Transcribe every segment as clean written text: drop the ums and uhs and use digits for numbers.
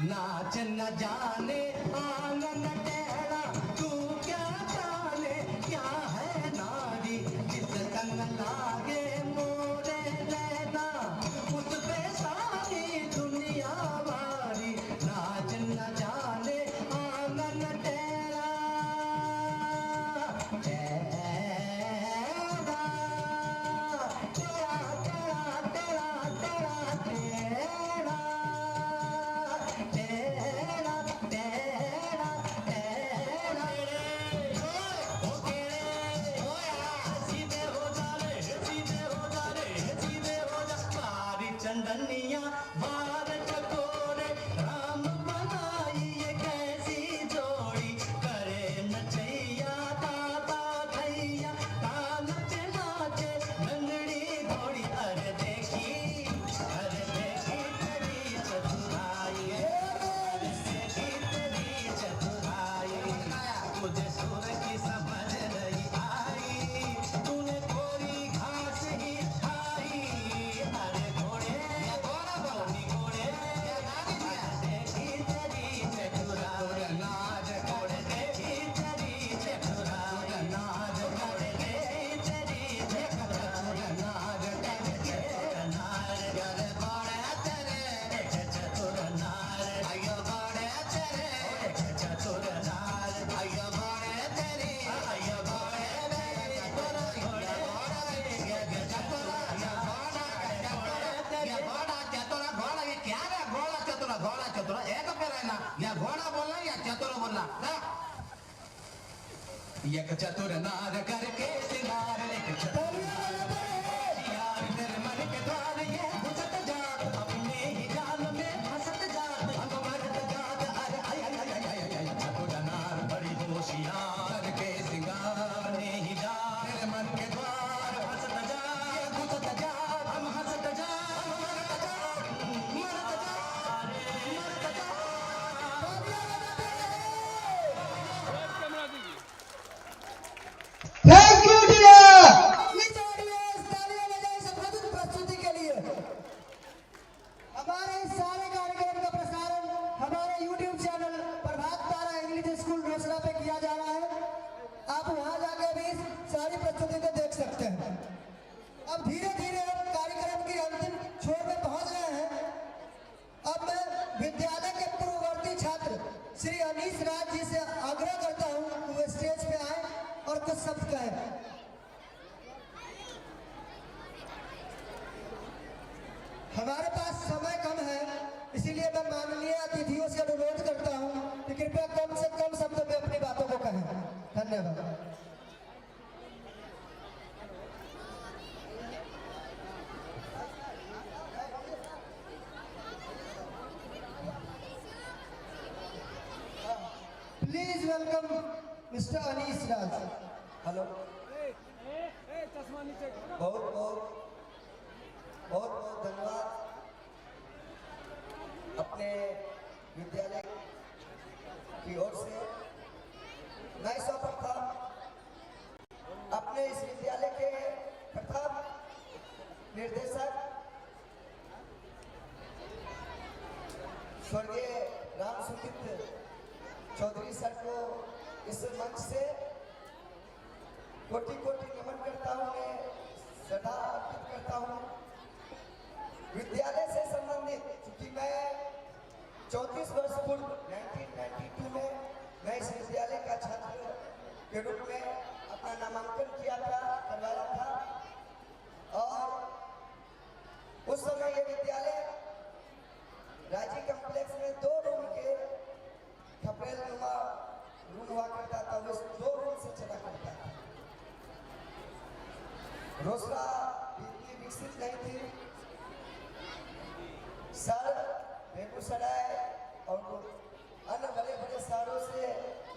नाच न जाने आंगन टेढ़ा तू क्या जाने क्या है नारी जिस संग लागे मोरे नैना उस पे सारी दुनिया वारी नाच न जाने आंगन टेढ़ा टेढ़ा टेढ़ा टेढ़ा टेढ़ा टेढ़ा टेढ़ा टेढ़ा टेढ़ा सीधे हो जा रे सीधे हो जा रे सीधे हो जा सारी चंदनिया बार चकोरे राम बनाई ये कैसी जोड़ी करे नचैया ताता थैया नाचे नाचे लंगड़ी घोड़ी अरे देखी तेरी चतुराई देखी तेरी चतुराई मुझे सुर की समझ नहीं आई तूने कोरी घास ही खाई अरे घोड़े बोनी घोड़े देखी तेरी चतुराई नाच घोड़े देखी तेरी चतुराई नाच घोड़े देखी तेरी चतुराई नाच नार अरे घोड़े तेरे चतुर नार आयो घोड़े तेरे चतुर नार आयो घोड़े तेरी आयो घोड़े तेरी घोड़ा चतुरा घोड़ा ये क्या है घोड़ा चतुरा एक पेड़ है ना या घोड़ा बोलना या चतुर बोलना एक चतुर नार करके सिंगार एक चतुर यार तेरे मन के द्वार ये घुसत जात अपने ही जाल में फंसत जात हम मरत जात अरे आय आय आय आय आय आय चतुर नार बड़ी होशियार करके सिंगार ने ही जात तेरे मन के द्वार फंसत जात घुसत जात हम हंसत जात मरत जात थैंक यू डियर। प्रस्तुति के लिए हमारे इस सारे कार्यक्रम का प्रसारण हमारे YouTube channel Prabhat Tara English school Rosera पे किया जा रहा है। आप वहां जाके भी इस सारी प्रस्तुति को देख सकते हैं। अब धीरे धीरे हम कार्यक्रम की अंतिम छोर में पहुंच रहे हैं। अब मैं विद्यालय के पूर्ववर्ती छात्र श्री अनीस राज जी से आग्रह करता हूं कि वो स्टेज पे आए और कुछ शब्द कहें। हमारे पास समय कम है, इसीलिए मैं माननीय अतिथियों से अनुरोध करता हूं कि कृपया कम से कम शब्दों में अपनी बातों को कहें। धन्यवाद। Please welcome mister Anees Raj. Hello बहुत बहुत धन्यवाद अपने विद्यालय की ओर से। मैं सर्वप्रथम अपने इस विद्यालय के प्रथम निर्देशक स्वर्गीय राम सुचित चौधरी सर को इस मंच से कोटि कोटि नमन करता हूँ, श्रद्धा अर्पित करता हूँ। विद्यालय से संबंधित चूंकि मैं 34 वर्ष पूर्व 1992 में मैं इस विद्यालय का छात्र के रूप में अपना नामांकन करवाया था और उस समय ये विद्यालय राजीव कॉम्प्लेक्स में 2 रूम के खपरेल नुमा रूम हुआ करता था। उस 2 रूम से चला करता था। रोसड़ा इतनी विकसित नहीं थी। सर बेगूसराय और अन्य बड़े बड़े शहरों से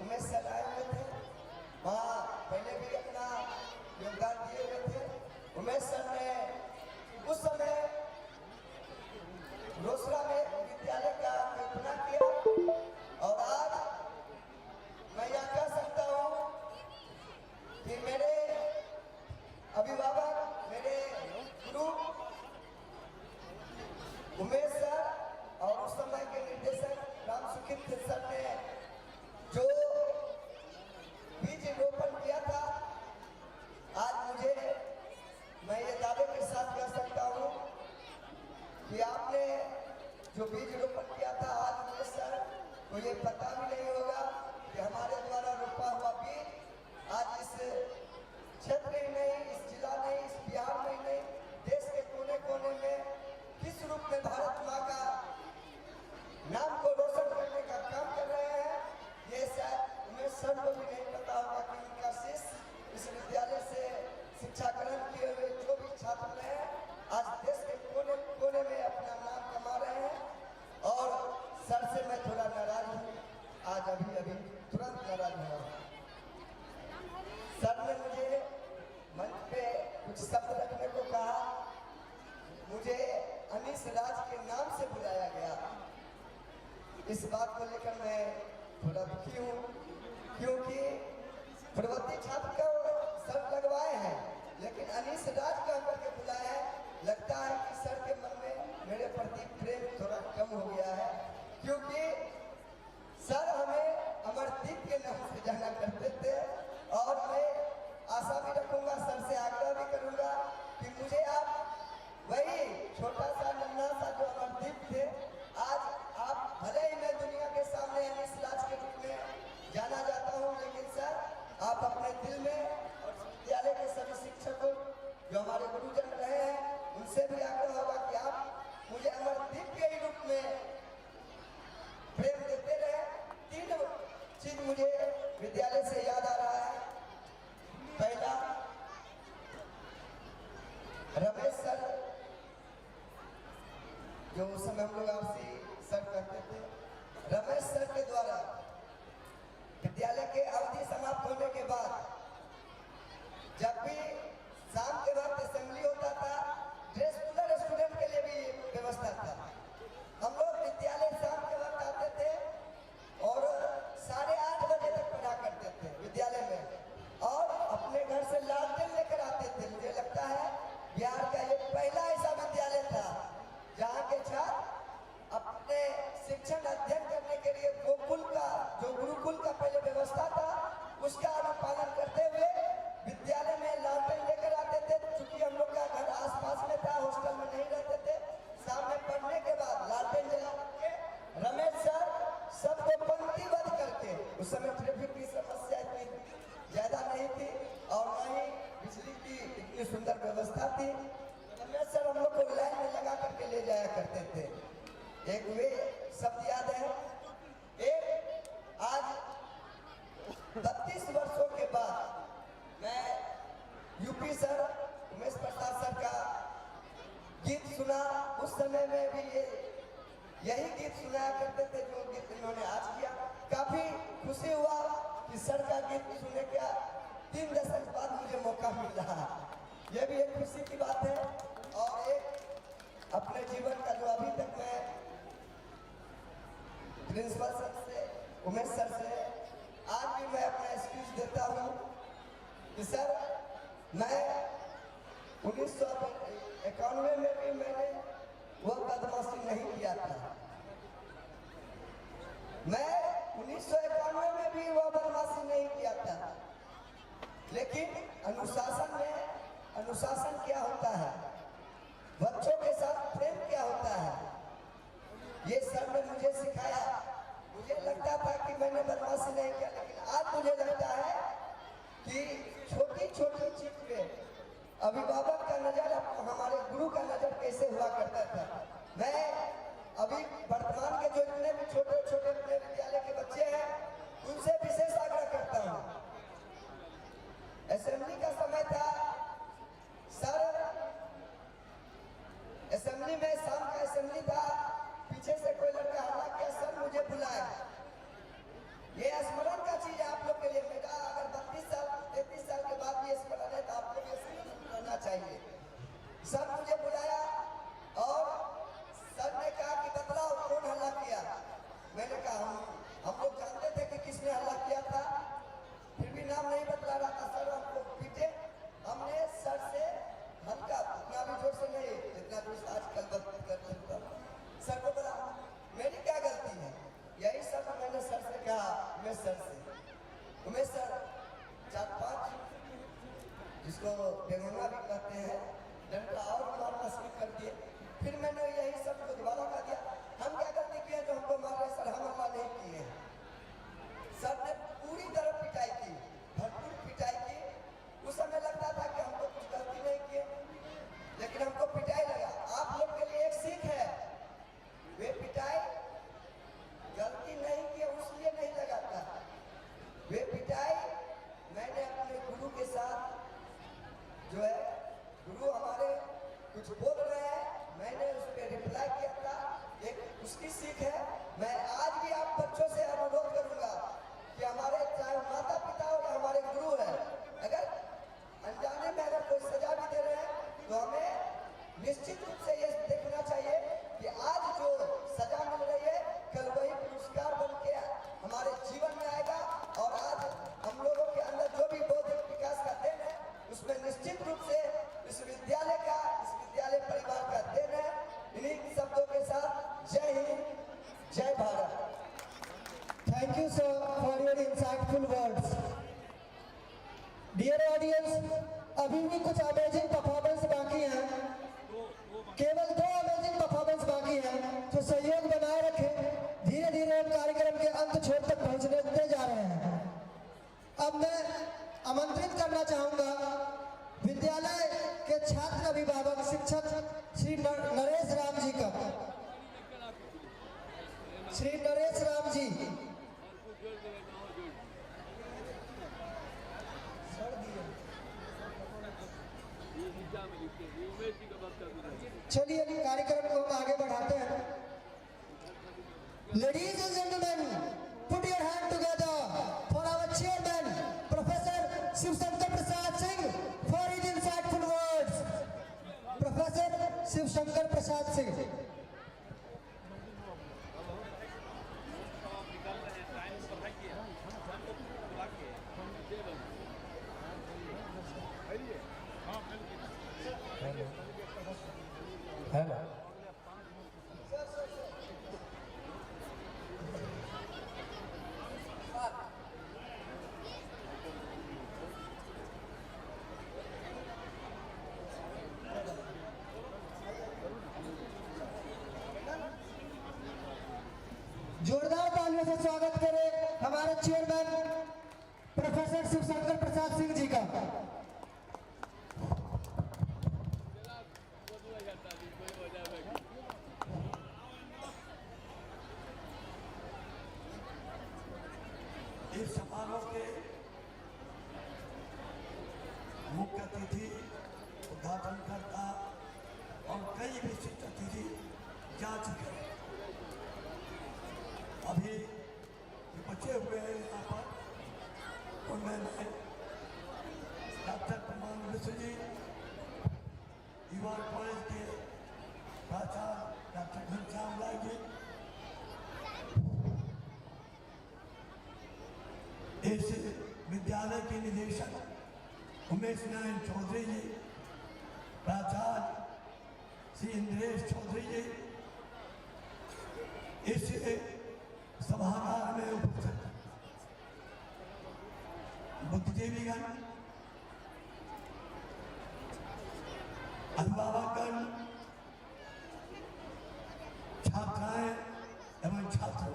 उमेश सर आए हुए थे, वहाँ पहले भी अपना योगदान दिए हुए थे। उमेश सर ने उस समय रोसड़ा में विद्यालय का कल्पना किया और आज मैं यह कह सकता हूँ कि मेरे अभिभावक, मेरे गुरु उमेश सर और उस समय के निर्देशक राम सुखित सर ने जो बीज रोपण किया था, आज मैं ये दावे के साथ कह सकता हूँ कि आपने जो बीज रोपण किया था, आज उमेश सर को ये पता भी नहीं होगा कि हमारे द्वारा रोपा हुआ बीज आज इस क्षेत्र ही नहीं, इस जिला नहीं, इस बिहार में ही नहीं, देश के कोने कोने में किस रूप में भारत माँ का नाम को रोशन करने का काम कर रहे हैं। ये शायद उमेश सर को भी नहीं पता होगा कि उनका शिष्य इस विद्यालय से शिक्षा ग्रहण किए हुए जो भी छात्र हैं, आज देश के कोने कोने में अपना नाम कमा रहे हैं। और सर से मैं थोड़ा नाराज हूँ, आज अभी तुरंत नाराज हुआ। सर ने मुझे मंच पे कुछ शब्द रखने को कहा, मुझे अनीस राज के नाम से बुलाया गया। इस बात को लेकर मैं थोड़ा दुखी हूँ, क्योंकि प्रवृत्ति छात्र का सर लगवाए हैं, लेकिन अनीस राज का करके बुलाया है। लगता है कि सर के मन में मेरे प्रति प्रेम थोड़ा कम हो गया है, क्योंकि सर हमें अमरदीप के नाम से जाना करते थे। और मैं आशा भी रखूंगा, सर से आग्रह भी करूंगा कि मुझे आप वही छोटा सा नन्हा सा जो अमरदीप थे, आज आप भले ही मैं दुनिया के सामने अनीस राज के रूप में जाना जाता हूँ, लेकिन सर आप अपने दिल में और विद्यालय के सभी शिक्षकों जो हमारे गुरुजन रहे हैं, उनसे भी आग्रह होगा कि आप मुझे अमरदीप के ही रूप में प्रेम देते रहे। 3 चीज मुझे विद्यालय से याद आ रहा है। पहला, रमेश सर, जो उस समय हम लोग आपसी सर कहते थे, रमेश सर के द्वारा विद्यालय के अवधि समाप्त होने के बाद जब भी शाम के वक्त असेंबली होता था, ड्रेस कूलर स्टूडेंट के लिए भी व्यवस्था था। हम लोग विद्यालय शाम के वक्त आते थे और 8:30 बजे तक पढ़ा करते थे विद्यालय में, और अपने घर से लालटेन लेकर आते थे। मुझे लगता है बिहार का ये पहला ऐसा विद्यालय था जहाँ के छात्र अपने शिक्षण अध्ययन करने के लिए गोकुल का, जो गुरुकुल का पहले व्यवस्था था, उसका अनुपालन करते हुए विद्यालय में लालटेन लेकर आते थे। चूंकि हम लोग का घर आसपास में था, हॉस्टल में नहीं रहते थे, शाम में पढ़ने के बाद लालटेन जला के रमेश सर सबको पंक्तिबद्ध करके, उस समय ट्रैफिक की समस्या इतनी ज्यादा नहीं थी और न ही बिजली की इतनी सुंदर व्यवस्था थी। रमेश सर हम लोग को लाइन में लगा करके ले जाया करते थे। एक वे शब्द याद है, एक आज 32 वर्षों के बाद मैं UP sir Umesh Prasad sir का गीत सुना। उस समय में भी यही गीत सुनाया करते थे जो गीत इन्होंने आज किया। काफी खुशी हुआ कि सर का गीत सुनने का 3 दशक बाद मुझे मौका मिल रहा। यह भी एक खुशी की बात है। और एक अपने जीवन का जो अभी तक मैं प्रिंसिपल सर से, उमेश सर से आज भी मैं अपना एक्सक्यूज देता हूँ कि सर मैं 1991 में भी मैंने वह बदमाशी नहीं किया था। मैं 1991 में भी वह बदमाशी नहीं किया था, लेकिन अनुशासन क्या होता है, बच्चों के साथ प्रेम क्या होता है, ये सर ने मुझे सिखाया। मुझे लगता था कि मैंने बदमाशी नहीं किया, लेकिन आज मुझे लगता है कि छोटी छोटी चीज पे अभिभावक का नजर, हमारे गुरु का नजर कैसे हुआ करता था। मैं अभी वर्तमान के जो इतने भी छोटे छोटे अपने विद्यालय के बच्चे हैं, उनसे विशेष आग्रह करता हूँ। असेंबली का समय था, जिसको डेंगोना भी कहते हैं, डंडा और मारना शुरू कर दिए। फिर मैंने यही सब को दोबारा कह दिया, हम क्या गलती किए जो हमको मार रहे सर, हम अल्लाह नहीं किए। सर ने पूरी तरह पिटाई की, भरपूर पिटाई की। उस समय लगता था कि हमको कुछ गलती नहीं किए, लेकिन हमको पिटाई लगा। आप लोग के लिए एक सीख है, वे पिटाई गलती नहीं किए उसलिए नहीं लगाता, वे पिटाई मैंने अपने गुरु के साथ जो है, गुरु हमारे कुछ बोल रहे हैं, मैंने उस पर रिप्लाई किया था, एक उसकी सीख है। मैं आज भी आप बच्चों से अनुरोध करूंगा कि हमारे चाहे माता पिता हो या हमारे गुरु है, अगर अनजाने में अगर कोई सजा भी दे रहे हैं तो हमें निश्चित रूप से ये देखना चाहिए कि आज जो सजा मिल रही है कल वही पुरस्कार बन के हमारे जीवन में आएगा। और आज हम लोगों के अंदर जो भी बौद्धिक विकास का देन है उसमें निश्चित रूप से इस विद्यालय का, इस विद्यालय परिवार का देन है। इन्हीं शब्दों के साथ जय हिंद, जय Bharat. Thank you, sir, for your insightful words. Dear audience, अभी भी कुछ अमेजिंग परफॉर्मेंस बाकी हैं, केवल 2 अमेजिंग परफॉर्मेंस बाकी हैं, तो सहयोग बनाए रखें। धीरे धीरे हम कार्यक्रम के अंत छोर तक पहुंचने जा रहे हैं। अब मैं आमंत्रित करना चाहूंगा विद्यालय के छात्र अभिभावक शिक्षक श्री नरेश राम जी का। श्री नरेश राम जी, चलिए कार्यक्रम को हम आगे बढ़ाते हैं। Ladies and gentleman, put your hand together for our chairman professor Shivshankar Prasad Singh for his insightful words. Professor Shivshankar Prasad Singh. Hello, जोरदार तालियों से स्वागत करें हमारे चेयरमैन प्रोफेसर शिवशंकर प्रसाद सिंह जी का। इस समारोह के मुख्य अतिथि, उद्घाटनकर्ता और कई विशिष्ट अतिथि जा चुके हैं। अभी जो बचे हुए हैं यहाँ पर, उनमें मैं डॉक्टर प्रमाण मिश्र जी, युवा कॉलेज के प्राचार्य डॉक्टर घनश्याम लाल जी, इस विद्यालय के निदेशक उमेश नारायण चौधरी जी, प्राचार्य श्री इंद्रेश चौधरी जी, इस सभागार में उपस्थित बुद्धिजीवीगण, अभिभावकगण, छात्राएं एवं छात्र,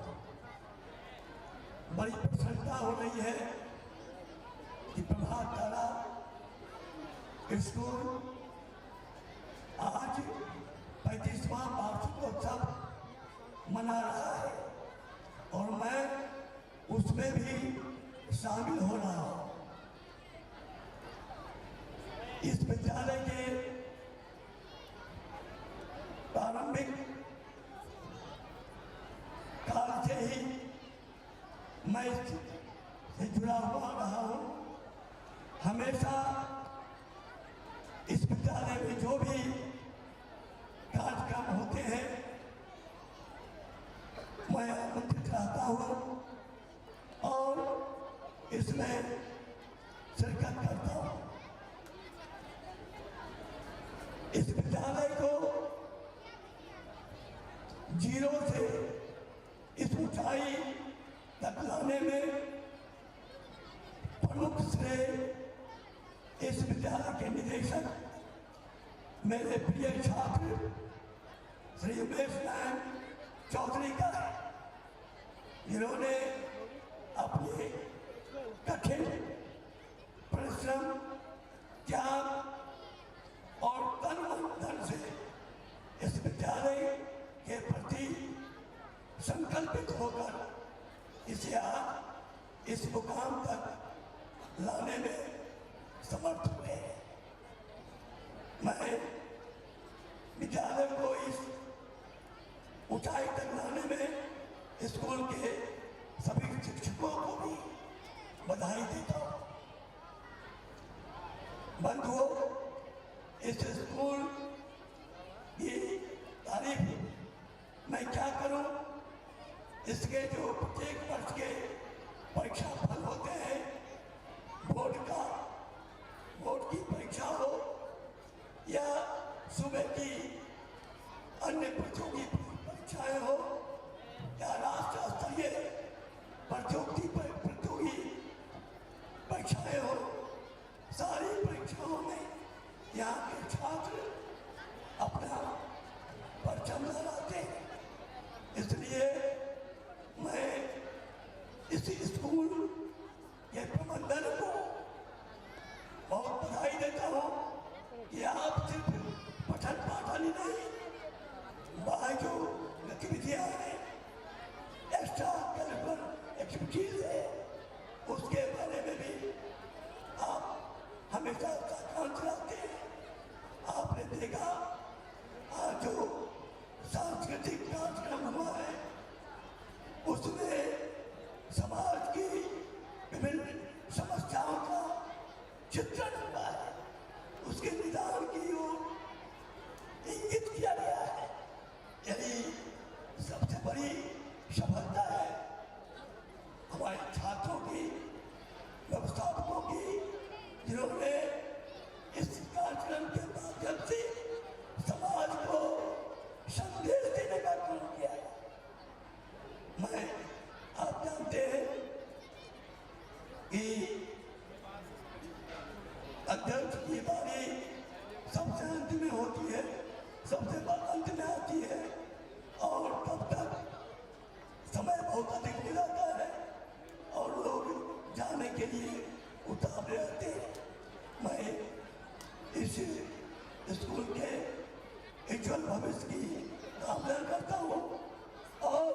बड़ी प्रसन्नता हो रही है कि प्रभात तारा स्कूल आज 35वां वार्षिकोत्सव मना रहा है और मैं उसमें भी शामिल हो रहा हूँ। इस विद्यालय के प्रारंभिक काल से ही मैं इससे जुड़ा हुआ रहा हूँ। हमेशा इस विद्यालय में जो भी कार्यक्रम होते हैं मैं आमंत्रित रहता हूँ और इसमें शिरकत करता हूँ। इस विद्यालय को जीरो से इस ऊंचाई तक लाने में प्रमुख श्रेय इस विद्यालय निदेशक मेरे प्रिय छात्र श्री उमेश नारायण चौधरी का है, जिन्होंने अपने कठिन परिश्रम, त्याग और तन मन धन से इस विद्यालय के प्रति संकल्पित होकर इसे आज इस मुकाम तक लाने में समर्थ हुए हैं। मैं विद्यालय को इस ऊंचाई तक लाने में स्कूल के सभी शिक्षकों को भी बधाई देता हूँ। बंधुओं, इस स्कूल की तारीफ मैं क्या करूं? इसके जो प्रत्येक वर्ष के परीक्षा फल होते हैं, बोर्ड की परीक्षा हो या सुबह की अन्य प्रतियोगी परीक्षाएं हो या राष्ट्रीय स्तरीय प्रतियोगी परीक्षाएं हो, सारी परीक्षाओं में यहाँ के छात्र अपना परचम लहराते हैं। इसलिए मैं इस स्कूल के प्रबंधन को बहुत बधाई देता हूँ कि आप सिर्फ पठन पाठन ही नहीं, बाहर जो गतिविधियाँ हैं, एक्स्ट्रा करिकुलर एक्टिविटीज है, उसके बारे में भी आप हमेशा काम चलाते हैं। आपने देखा आज जो सांस्कृतिक कार्यक्रम हुआ है, उसमें समाज की विभिन्न समस्याओं का चित्रण हुआ है, उसके निदान की ओर इंगित किया गया है। यही सबसे बड़ी सफलता है हमारे छात्रों की, व्यवस्थापकों की, जिन्होंने इस कार्यक्रम के माध्यम से समाज को संदेश देने का काम किया है। मैं, आप जानते हैं कि अध्यक्ष की बारी सबसे अंत में होती है, सबसे अंत में आती है, और तब तक समय बहुत अधिक हो जाता है और लोग जाने के लिए उतावले रहते हैं। मैं इस स्कूल के उज्ज्वल भविष्य की कामना करता हूँ और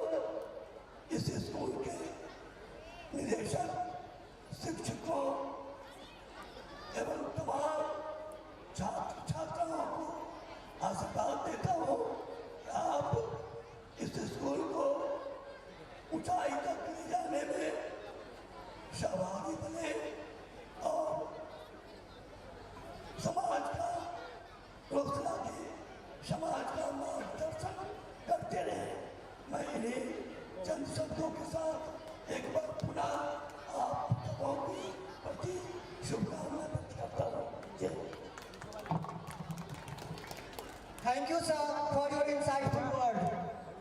इस स्कूल के निदेशक, शिक्षकों एवं तमाम छात्र छात्राओं को आशीर्वाद देता हूँ कि आप इस स्कूल को ऊंचाई तक ले जाने में सहभागी बने और समाज का रोजगार के, समाज का मार्गदर्शन करते रहे। मैं इन्हीं चंद शब्दों के साथ एक बार पुनः आप सबों की प्रति शुभकामनाएं व्यक्त करता हूँ। Thank you, sir, for your insightful word.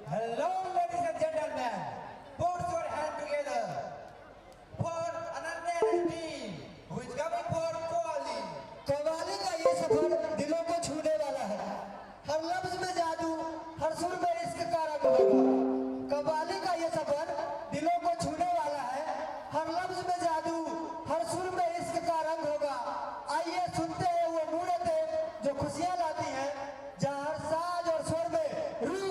Hello, ladies and gentlemen. Put your hand together for Ananya team who is coming for Koali. Qawwali का ये सफर दिलों को छूने वाला है। हर लफ्ज में जादू, हर सुर में इश्क का रंग होगा। कव्वाली का ये सफर दिलों को छूने वाला है। हर लफ्ज में जादू, हर सुर में इश्क का रंग होगा। आइए सुनते हैं वो मूरतें जो खुशियाँ लाती हैं, जहाँ हर साज और स्वर में रूह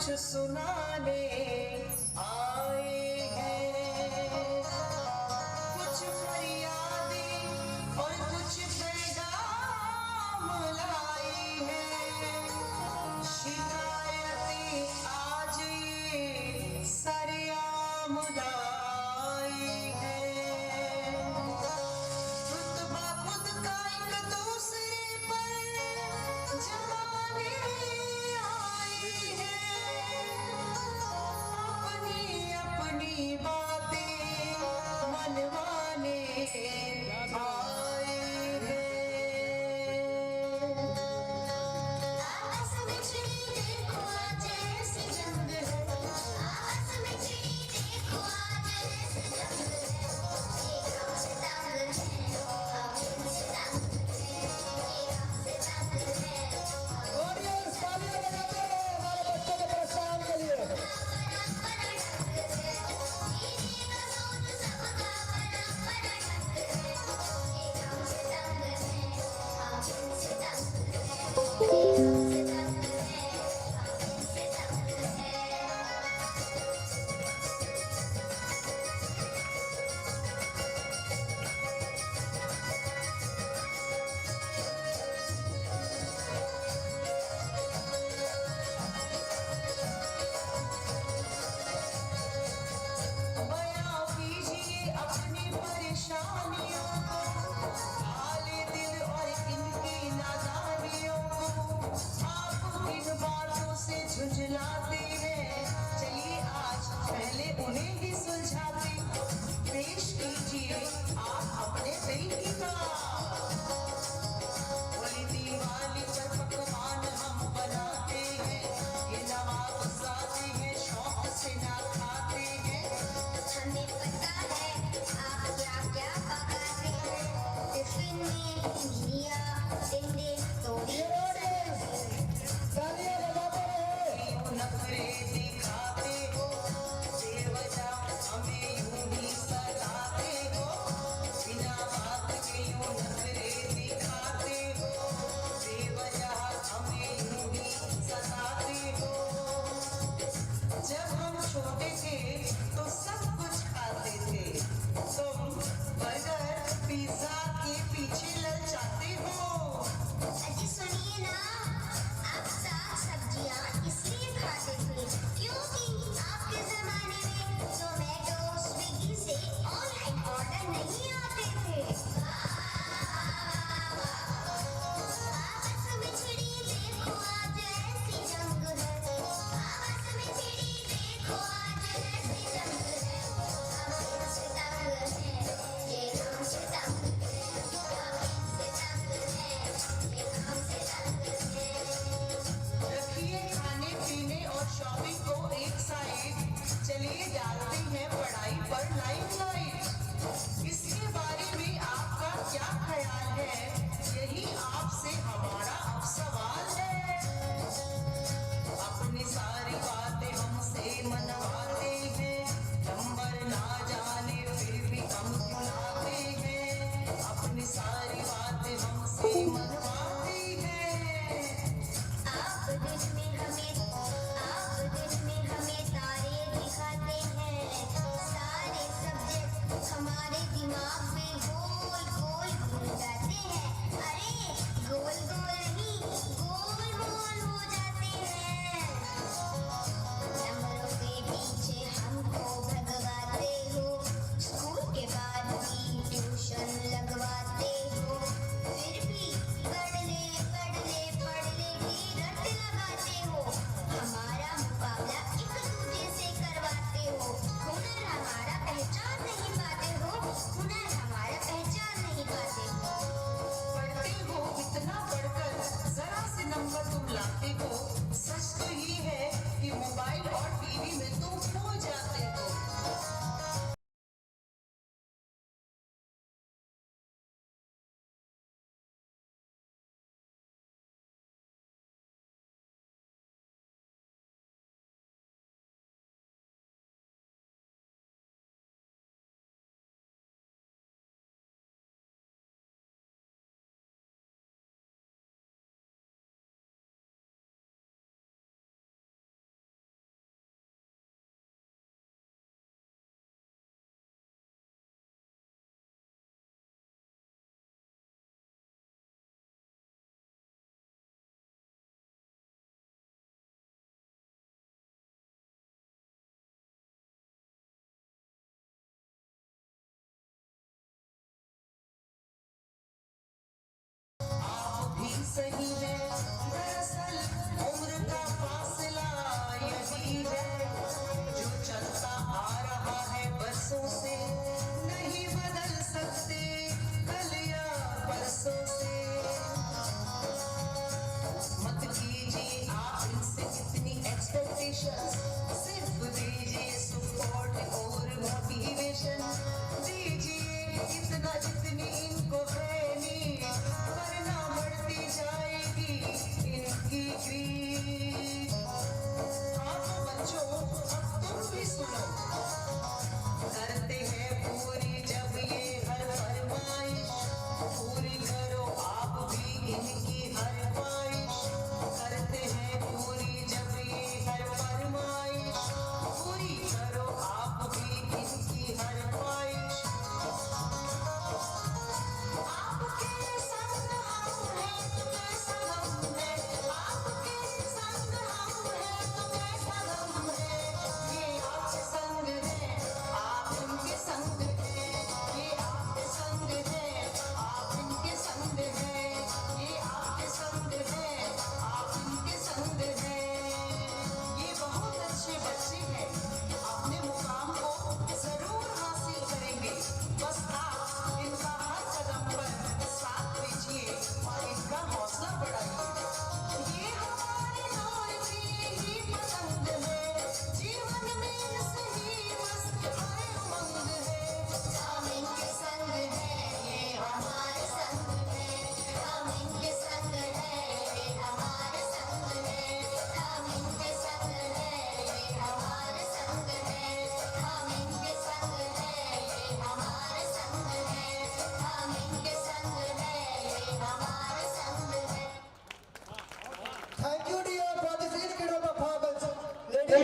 कुछ सुनाने आए हैं, कुछ फरियादें और कुछ पैगाम लाई हैं, शिकायतें आज ये सरेआम लाई हैं, खुद ब खुद का एक दूसरे पर जमाने आई हैं,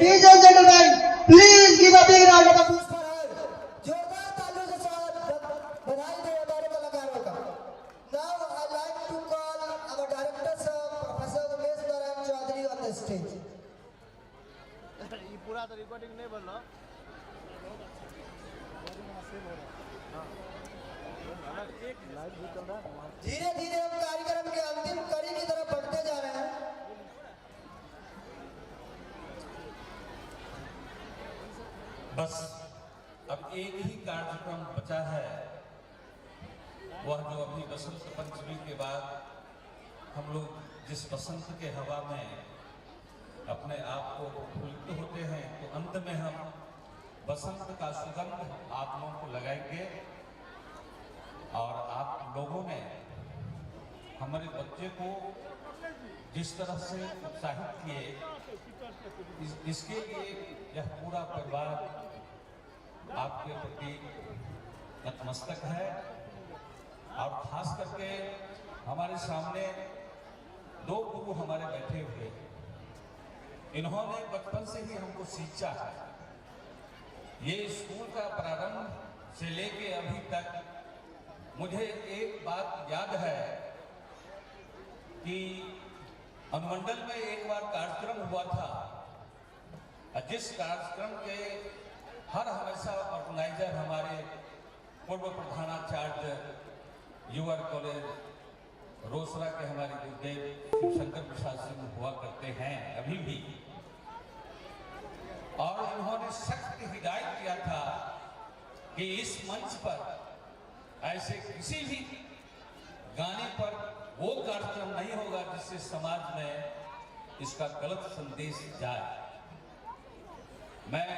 Ladies and gentlemen, please give a big round of applause for her. जोरदार तालियों के साथ बधाई दे हमारे कलाकारों का. Now I like to call our director sir, Professor Umesh Narayan Chaudhary on the stage. ये पूरा तो रिकॉर्डिंग नहीं बोल रहा धीरे धीरे हम कार्यक्रम के अंतिम कड़ी की तरफ बढ़ते जा रहे हैं. बस अब एक ही कार्यक्रम बचा है, वह जो अभी बसंत पंचमी के बाद हम लोग जिस बसंत के हवा में अपने आप को प्रफुल्लित होते हैं, तो अंत में हम बसंत का सुगंध आप लोगों को लगाएंगे. और आप लोगों ने हमारे बच्चे को जिस तरह से उत्साहित किए, इसके लिए यह पूरा परिवार आपके प्रति नतमस्तक है. और खास करके हमारे सामने दो गुरु हमारे बैठे हुए, इन्होंने बचपन से ही हमको सींचा है. ये स्कूल का प्रारंभ से लेके अभी तक मुझे एक बात याद है कि अनुमंडल में एक बार कार्यक्रम हुआ था, जिस कार्यक्रम के हर हमेशा ऑर्गेनाइजर हमारे पूर्व प्रधानाचार्य युवा कॉलेज रोसड़ा के हमारे गुरुदेव शिवशंकर प्रसाद सिंह हुआ करते हैं अभी भी. और इन्होंने सख्त हिदायत किया था कि इस मंच पर ऐसे किसी भी गाने पर वो कार्यक्रम नहीं होगा जिससे समाज में इसका गलत संदेश जाए. मैं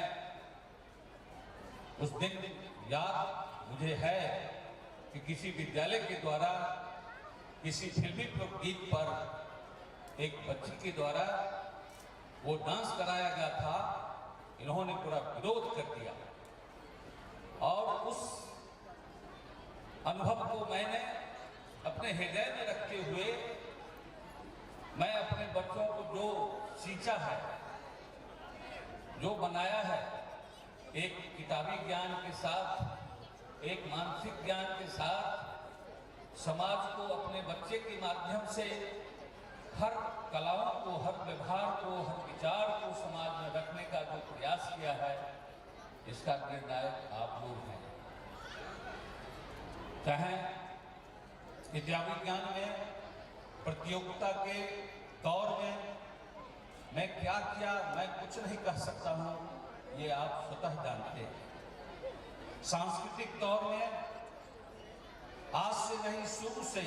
उस दिन याद मुझे है कि किसी विद्यालय के द्वारा किसी फिल्मी गीत पर एक बच्ची के द्वारा वो डांस कराया गया था. इन्होंने पूरा विरोध कर दिया और उस अनुभव को मैंने अपने हृदय में रखते हुए मैं अपने बच्चों को जो सींचा है, जो बनाया है, एक किताबी ज्ञान के साथ, एक मानसिक ज्ञान के साथ समाज को अपने बच्चे के माध्यम से हर कलाओं को, हर व्यवहार को, हर विचार को समाज में रखने का जो प्रयास किया है, इसका निर्णायक आप लोग हैं. चाहे विद्या विज्ञान में प्रतियोगिता के दौर में मैं क्या किया, मैं कुछ नहीं कह सकता हूँ, ये आप स्वतः जानते हैं. सांस्कृतिक दौर में आज से नहीं, शुरू से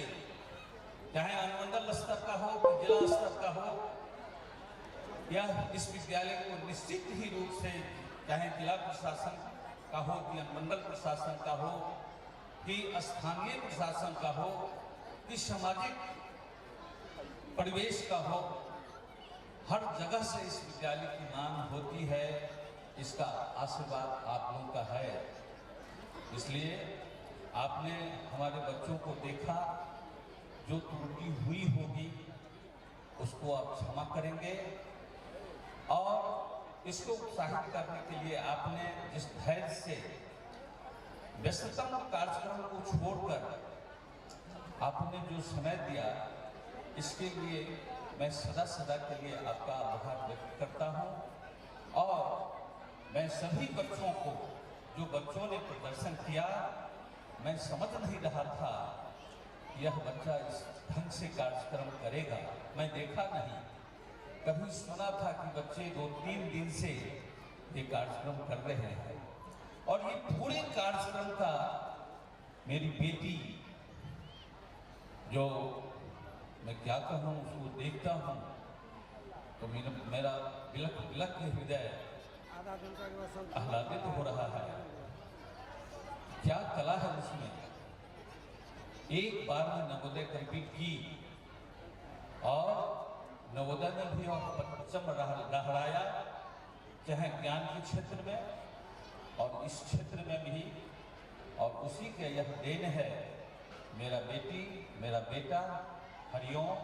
चाहे अनुमंडल स्तर का हो कि जिला स्तर का हो, यह इस विद्यालय को निश्चित ही रूप से चाहे जिला प्रशासन का हो कि अनुमंडल प्रशासन का हो कि स्थानीय प्रशासन का हो कि सामाजिक परिवेश का हो, हर जगह से इस विद्यालय की मांग होती है. इसका आशीर्वाद आप लोगों का है. इसलिए आपने हमारे बच्चों को देखा, जो त्रुटि हुई होगी उसको आप क्षमा करेंगे. और इसको उत्साहित करने के लिए आपने जिस धैर्य से व्यस्ततम कार्यक्रम को छोड़कर आपने जो समय दिया, इसके लिए मैं सदा सदा के लिए आपका आभार व्यक्त करता हूँ. और मैं सभी बच्चों को, जो बच्चों ने प्रदर्शन किया, मैं समझ नहीं रहा था यह बच्चा इस ढंग से कार्यक्रम करेगा. मैं देखा नहीं, कभी सुना था कि बच्चे 2-3 दिन से ये कार्यक्रम कर रहे हैं. और ये पूरे कार्यक्रम का मेरी बेटी, जो मैं क्या कहूँ, उसको देखता हूँ तो मेरा बिलक बिलक के हृदय आह्लादित हो रहा है. क्या कला है उसमें. एक बार में नवोदय कंप्लीट की और नवोदय में भी और परचम लहराया, चाहे ज्ञान के क्षेत्र में और इस क्षेत्र में भी. और उसी के यह देन है मेरा बेटी, मेरा बेटा हरिओम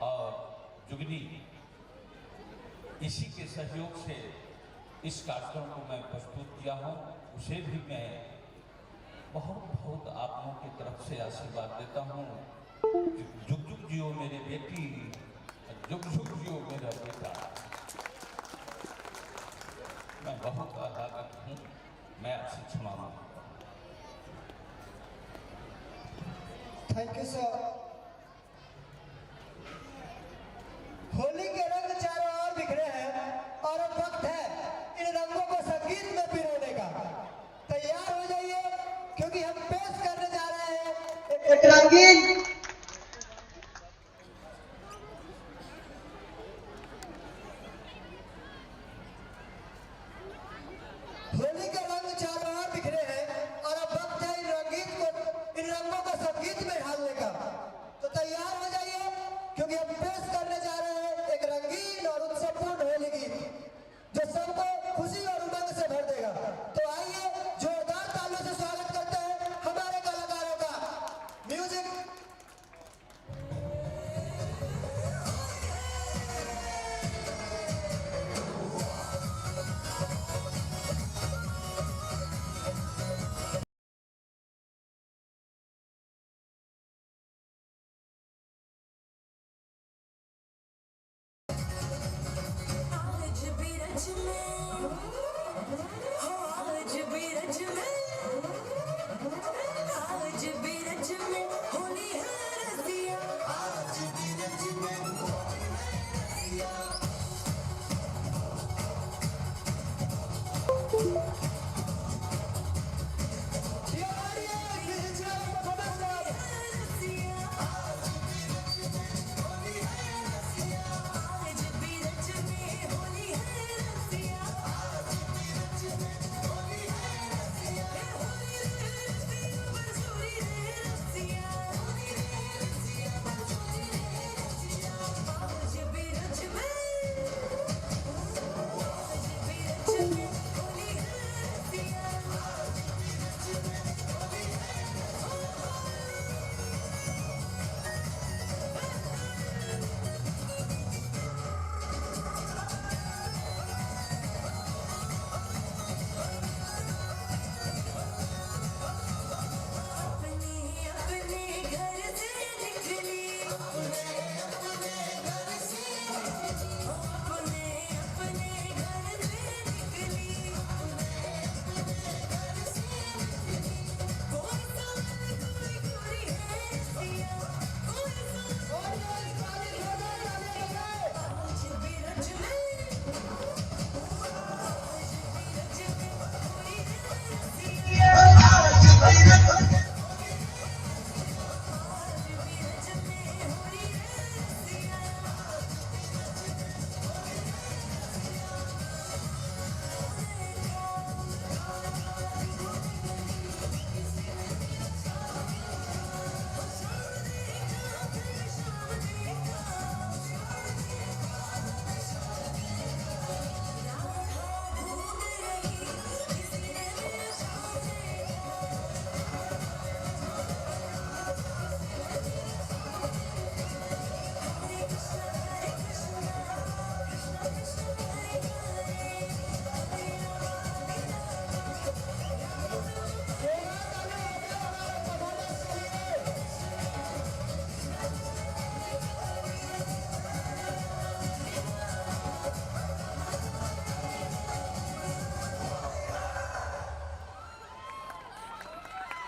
और जुगनी. इसी के सहयोग से इस कार्यक्रम को मैं प्रस्तुत किया हूँ, उसे भी मैं बहुत बहुत आप लोगों की तरफ से आशीर्वाद देता हूँ। जुग जुग जियो मेरे बेटी, जुग जुग जियो मेरा बेटा। मैं बहुत आभारी हूँ, मैं आपसे क्षमा मांगता हूँ। Thank you sir. होली के रंग चारों ओर बिखरे हैं और अब वक्त है इन रंगों को संगीत में पिरोने का। तैयार हो जाइए क्योंकि हम पेश करने जा रहे हैं एक रंगीन होली के रंग चारों ओर बिखरे हैं और अब वक्त है इन रंगों को संगीत में ढालने का। तो तैयार हो जाइए क्योंकि हम पेश करने जा रहे हैं एक रंगीन और उत्सवपूर्ण होली गीत जो सबको खुशी और उमंग से भर देगा। तो आइए जोरदार तालियों से स्वागत करते हैं हमारे कलाकारों का। म्यूजिक। आज भी रच में, हो आज भी रच में, आज भी रच में होली है रसिया, आज भी रच में होली है रसिया।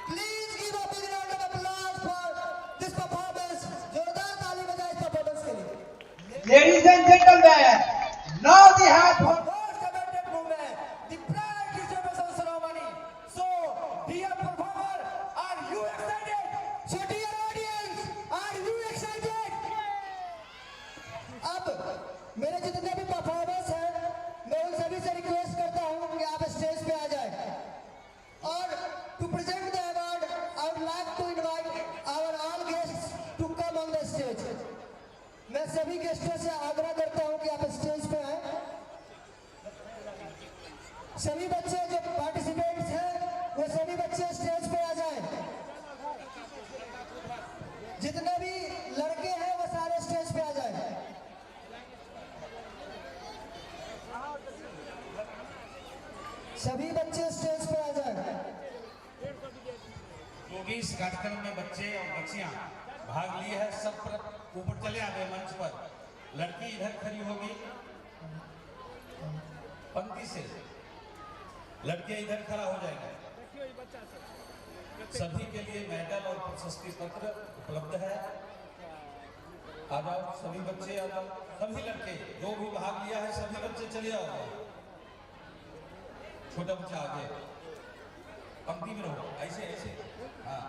Please give a big round of applause for this performance. जोरदार ताली बजाएं इस परफॉर्मेंस के लिए। Ladies and gentlemen, now the hat for Most commended movement, the pride distribution ceremony. So, dear performer, are you excited? So, dear audience, are you excited? अब मेरे जितने भी परफॉर्मर्स हैं, मैं उन सभी से रिक्वेस्ट करता हूं कि आप स्टेज पे आ जाएं। और to present the award, I would like to invite our all guests to come on the stage. मैं सभी गेस्टों से आग्रह करता हूं कि आप स्टेज पे आएं। सभी बच्चे जो पार्टिसिपेंट्स हैं वो सभी बच्चे स्टेज पे आ जाएं। जितने भी लड़के हैं वो सारे स्टेज पे आ जाएं। सभी बच्चे स्टेज पे आ जाए। जो भी इस कार्यक्रम में बच्चे और बच्चियां भाग लिए हैं, सब ऊपर चले आ गए मंच पर। लड़की इधर खड़ी होगी पंक्ति से, लड़के इधर खड़ा हो जाएंगे। सभी के लिए मेडल और प्रशस्ति पत्र उपलब्ध है। आ जाओ सभी बच्चे, आ जाओ सभी लड़के जो भी भाग लिया है, सभी बच्चे चले आओ। छोटा बच्चा आगे पंक्ति में रहो, ऐसे ऐसे। हाँ,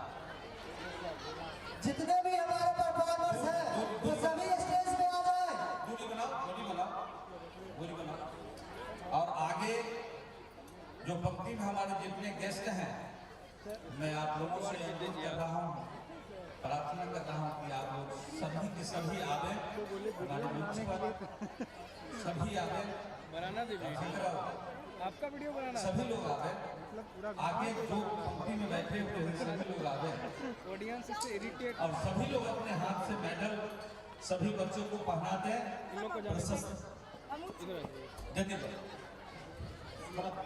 जितने भी हमारे परफॉर्मर्स हैं वो सभी स्टेज पे आ जाए। दूरी बनाओ, दूरी बनाओ, दूरी बनाओ। और आगे जो पंक्ति में हमारे जितने गेस्ट हैं, मैं आप लोगों से अनुरोध कर रहा हूँ, प्रार्थना कर रहा हूँ कि आप लोग सभी के सभी आवे, हमारे मंच पर सभी आवे। आपका वीडियो बनाना, सभी लोग आवे, आगे जो पंक्ति में बैठे हुए हैं सभी लोग आवे, ऑडियंस से इरिटेट। और सभी लोग अपने हाथ से मेडल सभी बच्चों को पहना दें।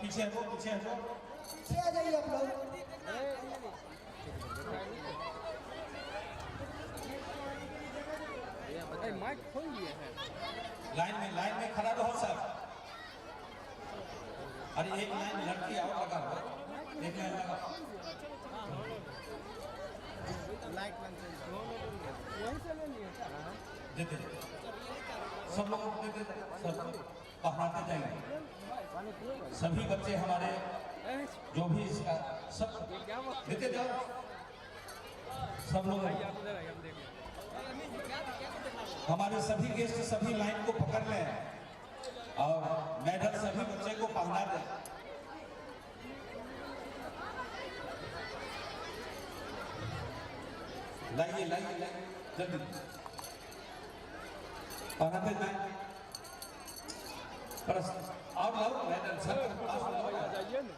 पीछे हटो, पीछे हटो, पीछे आ जाइए आप लोग। माइक खोल दिया है। लाइन में खड़ा रहो सब। अरे एक लाइन लड़की आओ, लगा लो, एक लाइन लगा। वहीं से ले लिया। देते सब लोग देते, सब पहनाते जाएंगे। सभी बच्चे हमारे जो भी इसका सब देते जाओ, सब लोग। हमारे सभी गेस्ट सभी लाइन को पकड़ लें और मेडल सभी बच्चे को पहना दें। लाइए लाइए लाइए, जल्दी पहनाते जाए। और लाओ मेडल सब जाइए ना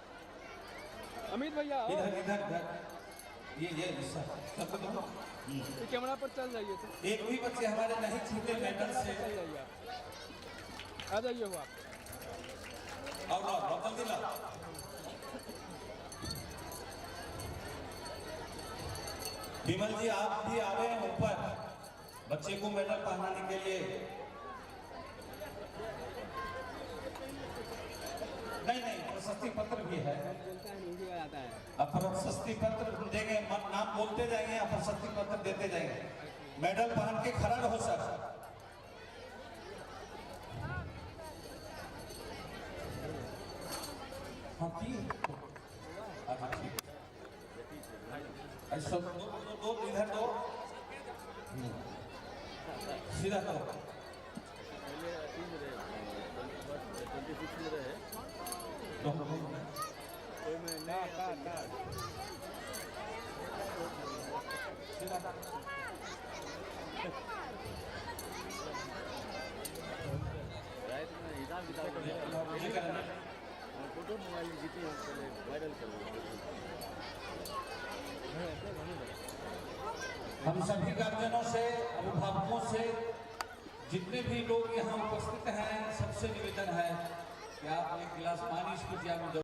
अमित भैया, इधर इधर इधर, ये सबको दो। ये कैमरा पर चल जाइए तो। एक भी बच्चे हमारे नहीं छूटे मेडल से। चल जाइए आप, आ जाइए हो आप। और लाओ, जल्दी लाओ। विमल जी आप भी आ रहे हैं ऊपर बच्चे को मेडल पहनाने के लिए। नहीं, प्रशस्ति पत्र भी है। अब प्रशस्ति पत्र देंगे, नाम बोलते जाएंगे, अब प्रशस्ति पत्र देते जाएंगे। मेडल पहन के खड़ा रहो सर। हाँ ठीक, ऐसा दो इधर दो, सीधा करो। फोटो मोबाइल जीती वायरल करो। हम सभी गार्जियनों से, अभिभावकों से, जितने भी लोग यहाँ उपस्थित हैं, सबसे निवेदन है कि आप एक गिलास पानी इसको